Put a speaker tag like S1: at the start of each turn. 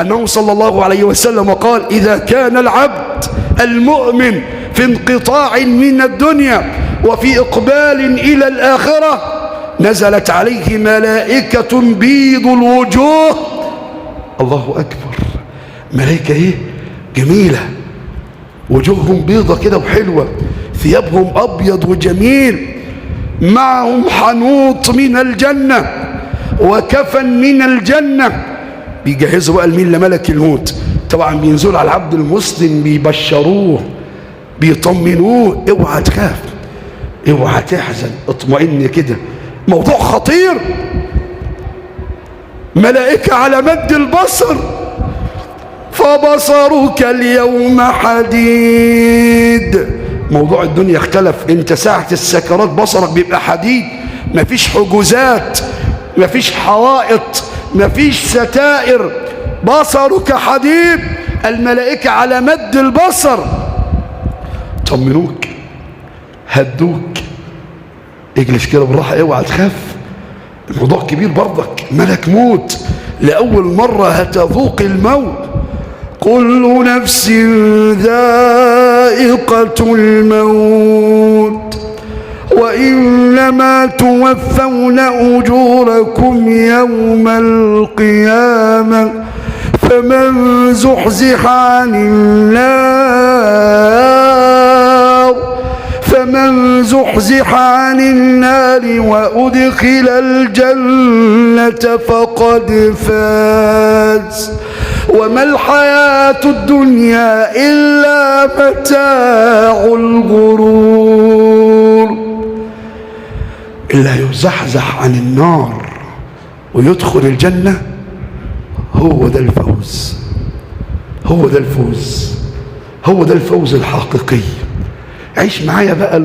S1: أنه صلى الله عليه وسلم قال: إذا كان العبد المؤمن في انقطاع من الدنيا وفي إقبال إلى الآخرة نزلت عليه ملائكة بيض الوجوه. الله أكبر! ملائكة إيه جميلة، وجوههم بيضة كده وحلوة، ثيابهم أبيض وجميل، معهم حنوط من الجنة وكفن من الجنة. بيجهزوا بقى لمين؟ لملك الموت. طبعا بينزلوا على العبد المسلم، بيبشروه بيطمنوه: اوعى تخاف، اوعى تحزن، اطمئن كده، موضوع خطير. ملائكة على مد البصر، فبصرك اليوم حديد. موضوع الدنيا اختلف، انت ساعة السكرات بصرك بيبقى حديد، مفيش حجوزات، مفيش حوائط، مفيش ستائر، بصرك حديد. الملائكة على مد البصر طمنوك، هدوك، اجلس كده بالراحة، اوعى تخاف، الموضوع كبير برضك. ملك موت لأول مرة هتذوق الموت. كل نفس ذائقة الموت وإنما توفون أجوركم يوم القيامة فمن زحزح عن النار وأدخل الجنة فقد فاز وما الحياة الدنيا إلا متاع الغرور. اللي يزحزح عن النار ويدخل الجنة هو ده الفوز، هو ده الفوز، هو ده الفوز الحقيقي. عيش معايا بقى